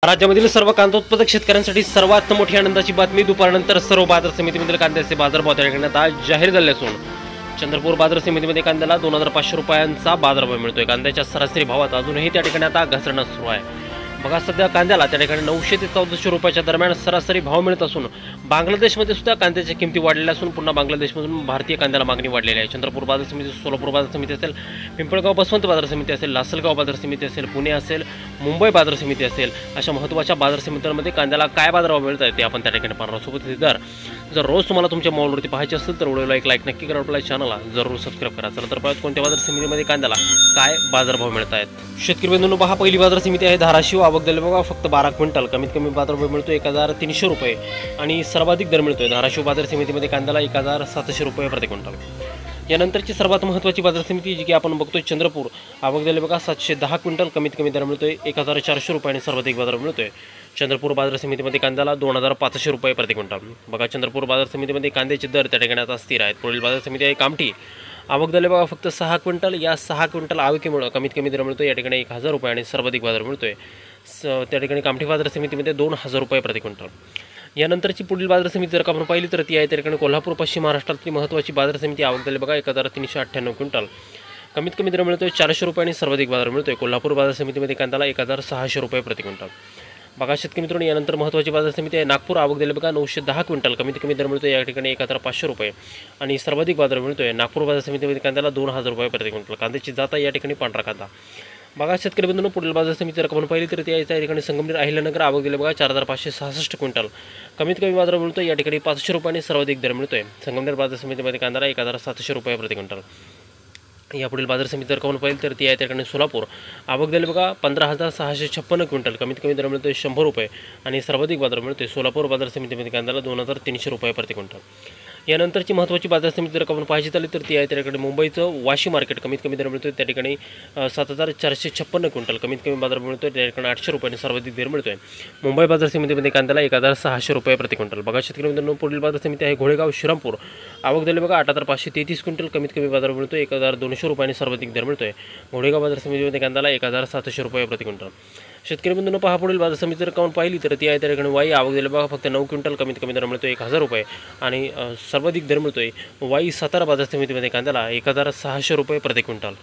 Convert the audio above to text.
राज्यामधील सर्व कांदा उत्पादक शेतकऱ्यांसाठी सर्वात मोठी आनंदाची बातमी. दुपारनंतर सर्व बाजार समितीमधील कांद्याचे बाजारभाव तयार करण्यात आज जाहीर झाले असून चंद्रपूर बाजार समितीमध्ये कांद्याला 2500 रुपयांचा बाजारभाव मिळतोय. कांद्याच्या सरासरी भावात अजूनही त्या ठिकाणी आता घसरण सुरू आहे. बघा, सध्या कांद्याला त्या ठिकाणी 900 ते 1400 रुपयाच्या दरम्यान सरासरी भाव मिळत असून बांगलादेशमध्ये सुद्धा कांद्याच्या किमती वाढलेल्या असून पुन्हा बांगलादेशमधून भारतीय कांद्याला मागणी वाढलेली आहे. चंद्रपूर बाजार समिती, सोलापूर बाजार समिती असेल, पिंपळगाव बसवंत बाजार समिती असेल, लासलगाव बाजार समिती असेल, पुणे असेल, मुंबई बाजार समिती असेल, अशा महत्त्वाच्या बाजार समित्यांमध्ये कांद्याला काय बाजारभाव मिळत आहे ते आपण त्या ठिकाणी पाहणार आहोत. दर जर रोज तुम्हाला तुमच्या मोबाईलवरती पाहायचे असेल तर व्हिडिओला एक लाईक नक्की करा, आपल्या चॅनलला जरूर सबस्क्राईब करा. चला तर पाहूया कोणत्या बाजार समितीमध्ये कांद्याला काय बाजारभाव मिळत आहेत. शेतकरी बंधूंनो, पहा, पहिली बाजार समिती आहे धाराशिव. आवक दिले बघा फक्त 12 क्विंटल. कमीत कमी बाजारभाव मिळतो 1300 रुपये आणि सर्वाधिक दर मिळतोय धाराशिव बाजार समितीमध्ये कांद्याला 1700 रुपये प्रति क्विंटल. यानंतरची सर्वात महत्त्वाची बाजार समिती जी की आपण बघतोय चंद्रपूर. आवक दिले बघा 710 क्विंटल. कमीत कमी दर मिळतोय 1400 रुपये आणि सर्वाधिक बाजार मिळतोय चंद्रपूर बाजार समितीमध्ये कांद्याला 2500 रुपये प्रति क्विंटल. बघा, चंद्रपूर बाजार समितीमध्ये कांद्याचे दर त्या ठिकाणी आता स्थिर आहेत. पुढील बाजार समिती आहे कामठी. आवक झाले बघा फक्त 6 क्विंटल. या 6 क्विंटल आवकीमुळे कमीत कमी दर मिळतो या ठिकाणी 1000 रुपये आणि सर्वाधिक बाजार मिळतोय त्या ठिकाणी कामठी बाजार समितीमध्ये 2000 रुपये प्रति क्विंटल. यानंतरची पुढील बाजार समिती जर का आपण पाहिली तर ती आहे त्या ठिकाणी कोल्हापूर पश्चिम महाराष्ट्रातली महत्त्वाची बाजार समिती. आवक झाले बघा 1398 क्विंटल. कमीत कमी दर मिळतोय 400 रुपये आणि सर्वाधिक बाजार मिळतोय कोल्हापूर बाजार समितीमध्ये कांद्याला 1600 रुपये प्रति क्विंटल. बघा शेतकरी मित्रांनो, यानंतर महत्त्वाची बाजार समिती आहे नागपूर. आवक दिले बघा 910 क्विंटल. कमीत कमी दर मिळतोय या ठिकाणी 1500 रुपये आणि सर्वाधिक बाजार मिळतोय नागपूर बाजार समितीमध्ये कांद्याला 2000 रुपये प्रति क्विंटल. कांद्याची जात आहे या ठिकाणी पांढरा कांदा. बघा शेतकरी बंधूंनो, पुढील बाजार समिती जर आपण पाहिली तर ती आहे त्या ठिकाणी संगमनेर अहिल्यानगर. आवक दिले बघा 4566 क्विंटल. कमीत कमी बाजार मिळतोय या ठिकाणी 500 रुपये आणि सर्वाधिक दर मिळतोय संगमनेर बाजार समितीमध्ये कांद्याला 1700 रुपये प्रति क्विंटल. यापुढील बाजार समिती जर का आपण पाहिली तर ती आहे त्या ठिकाणी सोलापूर. आवक दिले बघा 15656 क्विंटल. कमीत कमी दर मिळतोय 100 रुपये आणि सर्वाधिक बाजार मिळतोय सोलापूर बाजार समितीमध्ये कांद्याला 2300 रुपये प्रति क्विंटल. यानंतरची महत्त्वाची बाजार समिती जर का आपण पाहायची झाली तर ती आहे त्या ठिकाणी मुंबईचं वाशी मार्केट. कमीत कमी दर मिळतोय त्या ठिकाणी 7456 क्विंटल. कमीत कमी बाजार मिळतोय त्या ठिकाणी 800 रुपये आणि सर्वाधिक दर मिळतोय मुंबई बाजार समितीमध्ये कांद्याला 1600 रुपये प्रति क्विंटल. बघा शेतकरी मित्रांनो, पुढील बाजार समिती आहे घोडेगाव श्रीरामपूर. आवक दिले बघा 8533 क्विंटल. कमीत कमी बाजार मिळतोय 1200 रुपये आणि सर्वाधिक दर मिळतोय घोडेगाव बाजार समितीमध्ये कांद्याला 1700 रुपये प्रति क्विंटल. शेतकरी बंधूंनो, पहा, पुढील बाजार समिती जर काउंट पाहिली तर ती आहे त्या ठिकाणी वाई. आवक दिले बघा फक्त 9 क्विंटल. कमीत कमी दर मिळतोय 1000 रुपये आणि सर्वाधिक दर मिळतोय वाई सातारा बाजार समितीमध्ये कांद्याला 1600 रुपये प्रति क्विंटल.